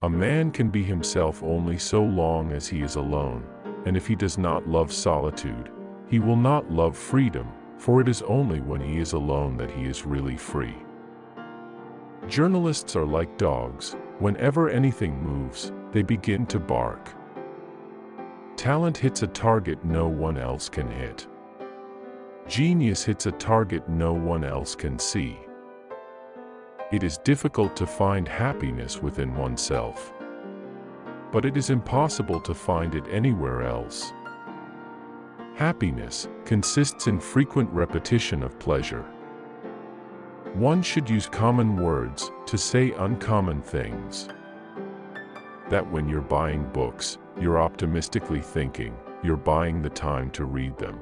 A man can be himself only so long as he is alone, and if he does not love solitude, he will not love freedom, for it is only when he is alone that he is really free. Journalists are like dogs. Whenever anything moves, they begin to bark. Talent hits a target no one else can hit. Genius hits a target no one else can see. It is difficult to find happiness within oneself, but it is impossible to find it anywhere else. Happiness consists in frequent repetition of pleasure. One should use common words to say uncommon things. That when you're buying books, you're optimistically thinking, you're buying the time to read them.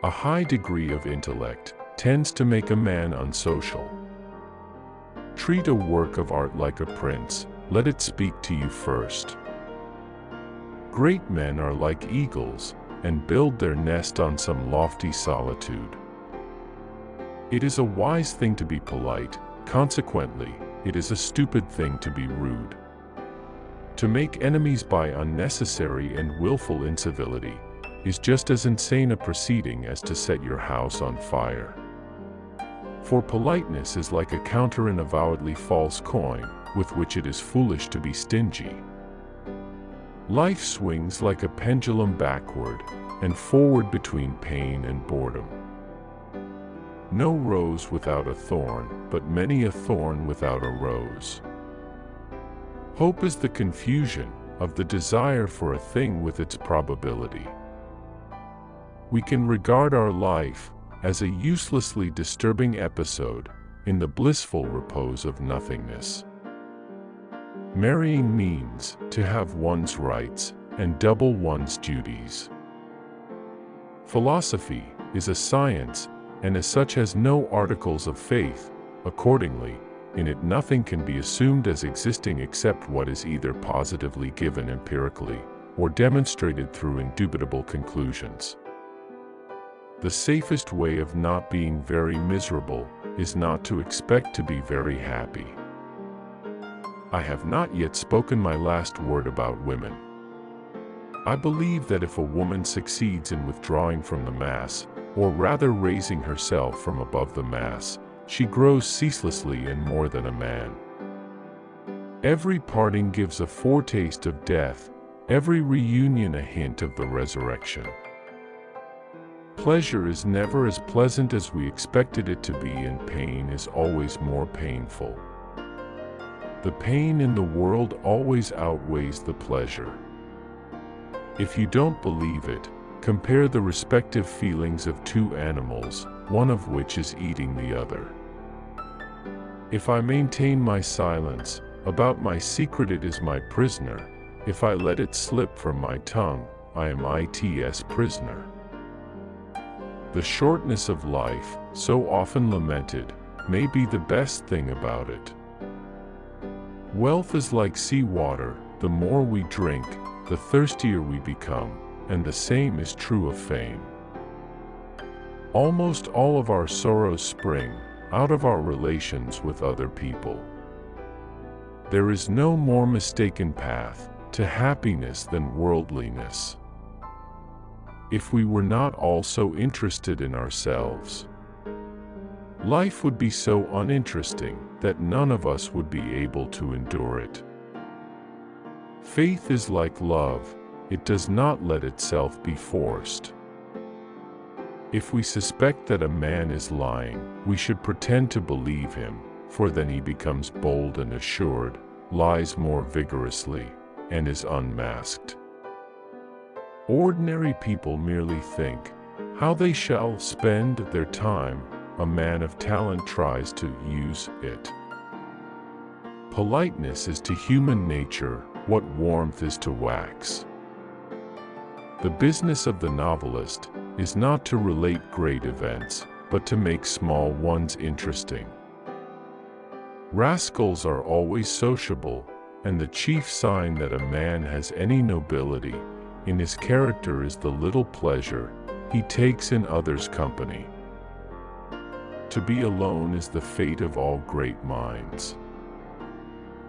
A high degree of intellect tends to make a man unsocial. Treat a work of art like a prince, let it speak to you first. Great men are like eagles, and build their nest on some lofty solitude. It is a wise thing to be polite, consequently, it is a stupid thing to be rude. To make enemies by unnecessary and willful incivility is just as insane a proceeding as to set your house on fire. For politeness is like a counter in avowedly false coin, with which it is foolish to be stingy. Life swings like a pendulum backward and forward between pain and boredom. No rose without a thorn, but many a thorn without a rose. Hope is the confusion of the desire for a thing with its probability. We can regard our life as a uselessly disturbing episode in the blissful repose of nothingness. Marrying means to have one's rights and double one's duties. Philosophy is a science, and as such has no articles of faith. Accordingly, in it nothing can be assumed as existing except what is either positively given empirically, or demonstrated through indubitable conclusions. The safest way of not being very miserable is not to expect to be very happy. I have not yet spoken my last word about women. I believe that if a woman succeeds in withdrawing from the mass, or rather raising herself from above the mass, she grows ceaselessly and more than a man. Every parting gives a foretaste of death, every reunion a hint of the resurrection. Pleasure is never as pleasant as we expected it to be, and pain is always more painful. The pain in the world always outweighs the pleasure. If you don't believe it, compare the respective feelings of two animals, one of which is eating the other. If I maintain my silence about my secret, it is my prisoner. If I let it slip from my tongue, I am its prisoner. The shortness of life, so often lamented, may be the best thing about it. Wealth is like sea water. The more we drink, the thirstier we become, and the same is true of fame. Almost all of our sorrows spring out of our relations with other people. There is no more mistaken path to happiness than worldliness. If we were not all so interested in ourselves, life would be so uninteresting that none of us would be able to endure it. Faith is like love, it does not let itself be forced. If we suspect that a man is lying, we should pretend to believe him, for then he becomes bold and assured, lies more vigorously, and is unmasked. Ordinary people merely think how they shall spend their time. A man of talent tries to use it. Politeness is to human nature what warmth is to wax. The business of the novelist is not to relate great events, but to make small ones interesting. Rascals are always sociable, and the chief sign that a man has any nobility in his character is the little pleasure he takes in others' company. To be alone is the fate of all great minds.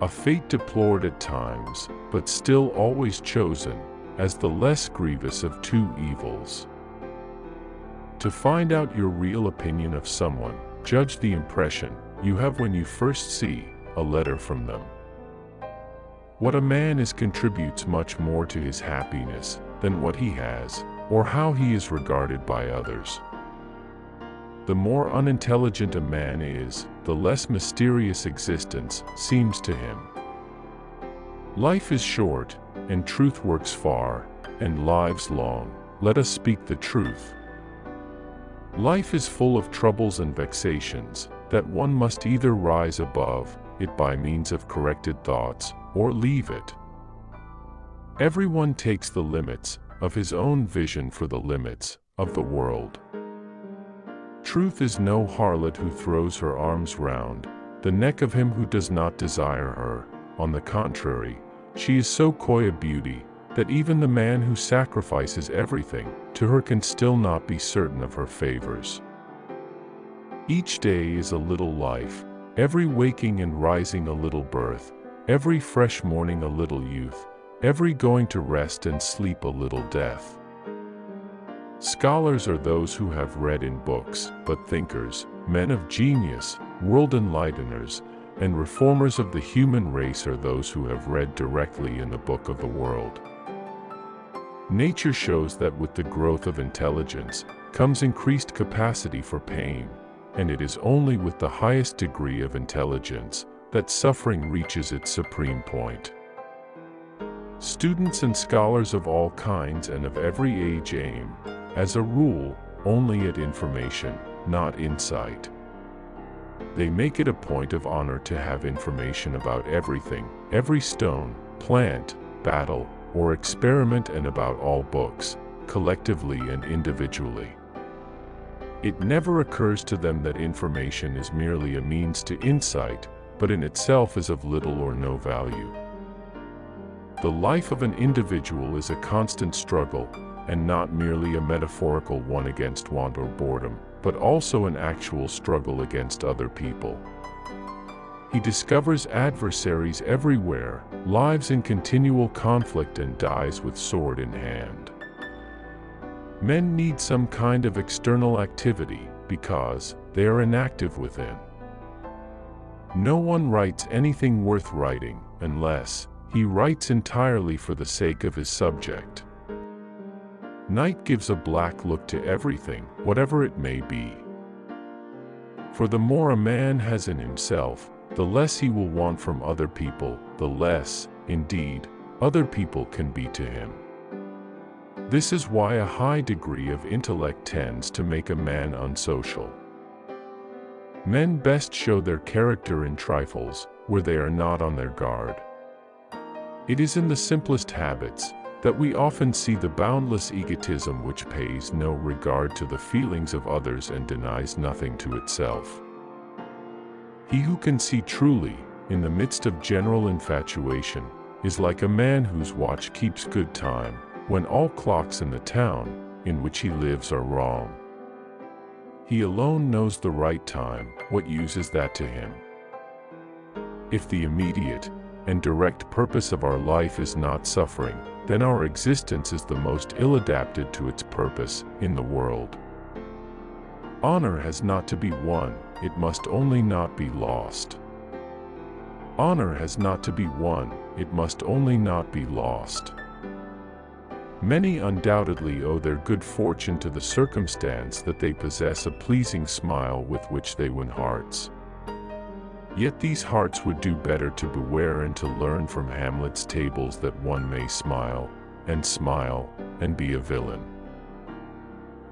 a fate deplored at times, but still always chosen, as the less grievous of two evils. To find out your real opinion of someone, judge the impression you have when you first see a letter from them. What a man is contributes much more to his happiness than what he has, or how he is regarded by others. The more unintelligent a man is, the less mysterious existence seems to him. Life is short, and truth works far, and lives long. Let us speak the truth. Life is full of troubles and vexations, that one must either rise above it by means of corrected thoughts, or leave it. Everyone takes the limits of his own vision for the limits of the world. Truth is no harlot who throws her arms round the neck of him who does not desire her. On the contrary, she is so coy a beauty that even the man who sacrifices everything to her can still not be certain of her favors. Each day is a little life, every waking and rising a little birth, every fresh morning a little youth, every going to rest and sleep a little death. Scholars are those who have read in books, but thinkers, men of genius, world enlighteners, and reformers of the human race are those who have read directly in the book of the world. Nature shows that with the growth of intelligence comes increased capacity for pain, and it is only with the highest degree of intelligence that suffering reaches its supreme point. Students and scholars of all kinds and of every age aim, as a rule, only at information, not insight. They make it a point of honor to have information about everything, every stone, plant, battle, or experiment, and about all books, collectively and individually. It never occurs to them that information is merely a means to insight, but in itself is of little or no value. The life of an individual is a constant struggle, and not merely a metaphorical one against want or boredom, but also an actual struggle against other people. He discovers adversaries everywhere, lives in continual conflict, and dies with sword in hand. Men need some kind of external activity, because they are inactive within. No one writes anything worth writing, unless he writes entirely for the sake of his subject. Night gives a black look to everything, whatever it may be. For the more a man has in himself, the less he will want from other people, the less, indeed, other people can be to him. This is why a high degree of intellect tends to make a man unsocial. Men best show their character in trifles, where they are not on their guard. It is in the simplest habits that we often see the boundless egotism which pays no regard to the feelings of others and denies nothing to itself. He who can see truly, in the midst of general infatuation, is like a man whose watch keeps good time, when all clocks in the town in which he lives are wrong. He alone knows the right time. What use is that to him? If the immediate and direct purpose of our life is not suffering, then our existence is the most ill-adapted to its purpose in the world. Honor has not to be won, it must only not be lost. Honor has not to be won, it must only not be lost. Many undoubtedly owe their good fortune to the circumstance that they possess a pleasing smile with which they win hearts. Yet these hearts would do better to beware and to learn from Hamlet's tables that one may smile, and be a villain.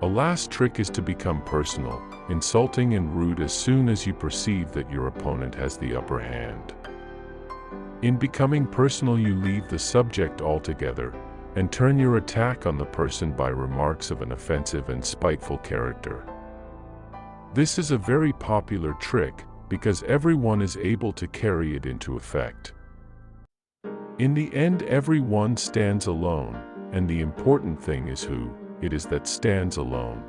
A last trick is to become personal, insulting and rude as soon as you perceive that your opponent has the upper hand. In becoming personal, you leave the subject altogether, and turn your attack on the person by remarks of an offensive and spiteful character. This is a very popular trick, because everyone is able to carry it into effect. In the end, everyone stands alone, and the important thing is who it is that stands alone.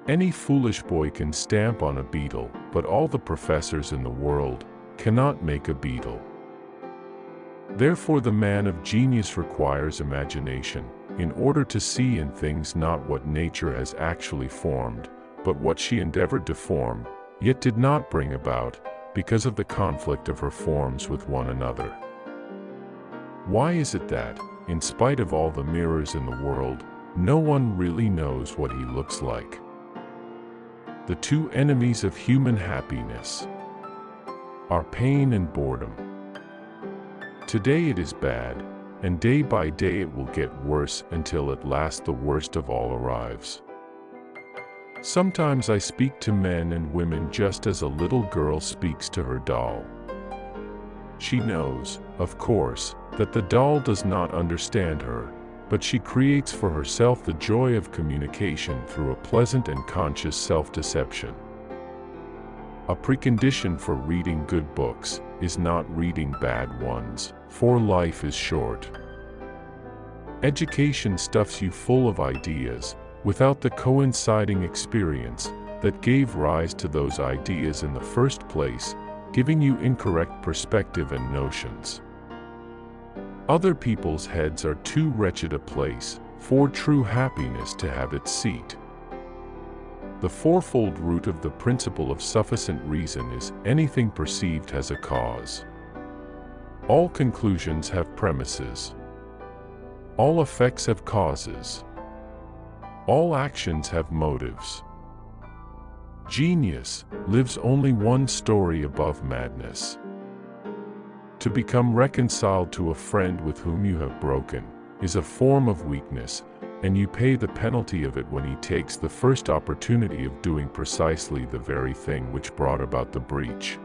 Any foolish boy can stamp on a beetle, but all the professors in the world cannot make a beetle. Therefore the man of genius requires imagination, in order to see in things not what nature has actually formed, but what she endeavored to form, yet did not bring about, because of the conflict of her forms with one another. Why is it that, in spite of all the mirrors in the world, no one really knows what he looks like? The two enemies of human happiness are pain and boredom. Today it is bad, and day by day it will get worse until at last the worst of all arrives. Sometimes I speak to men and women just as a little girl speaks to her doll. She knows, of course, that the doll does not understand her, but she creates for herself the joy of communication through a pleasant and conscious self-deception. A precondition for reading good books is not reading bad ones, for life is short. Education stuffs you full of ideas, without the coinciding experience that gave rise to those ideas in the first place, giving you incorrect perspective and notions. Other people's heads are too wretched a place for true happiness to have its seat. The fourfold root of the principle of sufficient reason is anything perceived has a cause. All conclusions have premises. All effects have causes. All actions have motives. Genius lives only one story above madness. To become reconciled to a friend with whom you have broken is a form of weakness, and you pay the penalty of it when he takes the first opportunity of doing precisely the very thing which brought about the breach.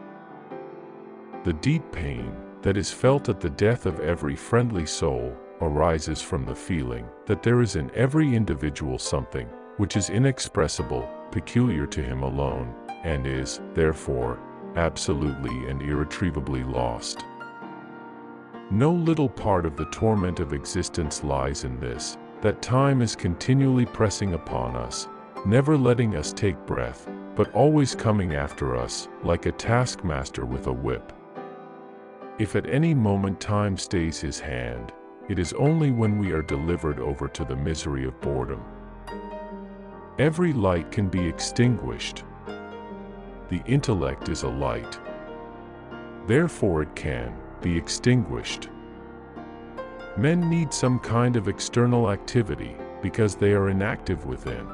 The deep pain that is felt at the death of every friendly soul arises from the feeling that there is in every individual something which is inexpressible, peculiar to him alone, and is, therefore, absolutely and irretrievably lost. No little part of the torment of existence lies in this, that time is continually pressing upon us, never letting us take breath, but always coming after us, like a taskmaster with a whip. If at any moment time stays his hand, it is only when we are delivered over to the misery of boredom. Every light can be extinguished. The intellect is a light. Therefore it can be extinguished. Men need some kind of external activity, because they are inactive within.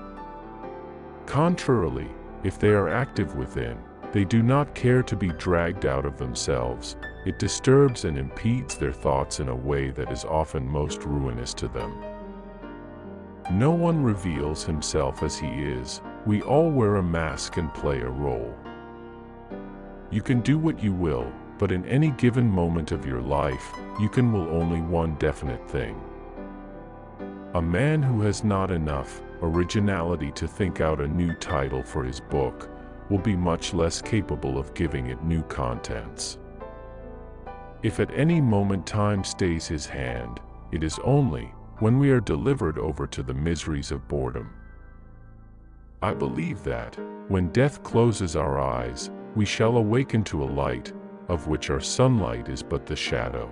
Contrarily, if they are active within, they do not care to be dragged out of themselves. It disturbs and impedes their thoughts in a way that is often most ruinous to them. No one reveals himself as he is. We all wear a mask and play a role. You can do what you will, but in any given moment of your life, you can will only one definite thing. A man who has not enough originality to think out a new title for his book will be much less capable of giving it new contents. If at any moment time stays his hand, it is only when we are delivered over to the miseries of boredom. I believe that, when death closes our eyes, we shall awaken to a light, of which our sunlight is but the shadow.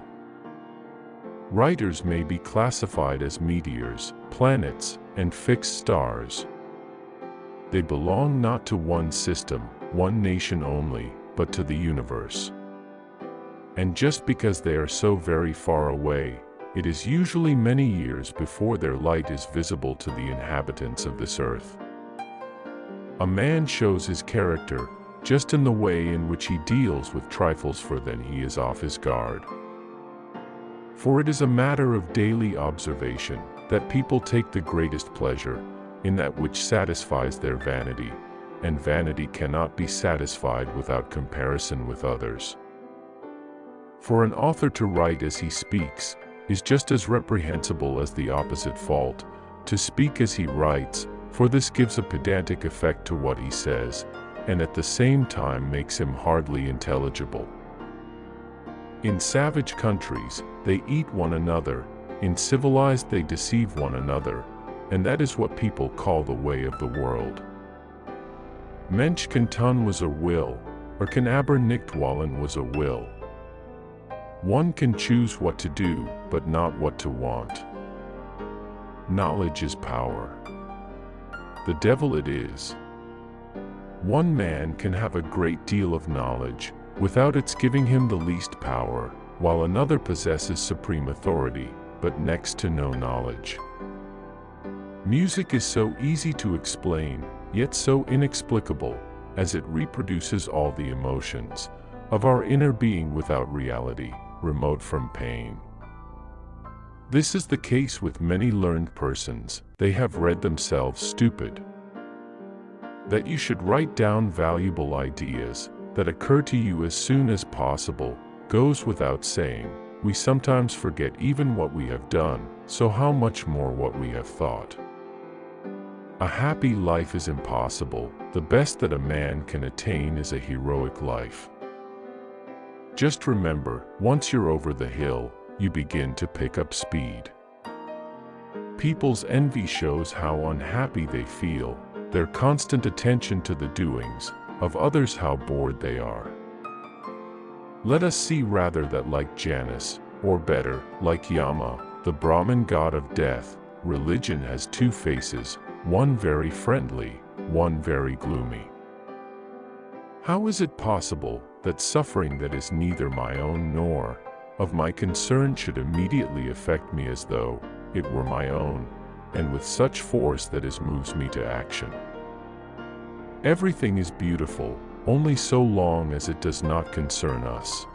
Writers may be classified as meteors, planets, and fixed stars. They belong not to one system, one nation only, but to the universe. And just because they are so very far away, it is usually many years before their light is visible to the inhabitants of this earth. A man shows his character just in the way in which he deals with trifles, for then he is off his guard. For it is a matter of daily observation that people take the greatest pleasure in that which satisfies their vanity, and vanity cannot be satisfied without comparison with others. For an author to write as he speaks is just as reprehensible as the opposite fault, to speak as he writes, for this gives a pedantic effect to what he says, and at the same time makes him hardly intelligible. In savage countries, they eat one another, in civilized they deceive one another, and that is what people call the way of the world. Mensch Canton was a will, or can aber nicht wollen was a will. One can choose what to do, but not what to want. Knowledge is power. The devil it is. One man can have a great deal of knowledge, without its giving him the least power, while another possesses supreme authority, but next to no knowledge. Music is so easy to explain, yet so inexplicable, as it reproduces all the emotions of our inner being without reality, remote from pain. This is the case with many learned persons. They have read themselves stupid. That you should write down valuable ideas that occur to you as soon as possible goes without saying. We sometimes forget even what we have done, so how much more what we have thought. A happy life is impossible. The best that a man can attain is a heroic life. Just remember, once you're over the hill, you begin to pick up speed. People's envy shows how unhappy they feel, their constant attention to the doings of others, how bored they are. Let us see rather that, like Janus, or better, like Yama, the Brahmin god of death, religion has two faces, one very friendly, one very gloomy. How is it possible that suffering that is neither my own nor of my concern should immediately affect me as though it were my own, and with such force that it moves me to action? Everything is beautiful, only so long as it does not concern us.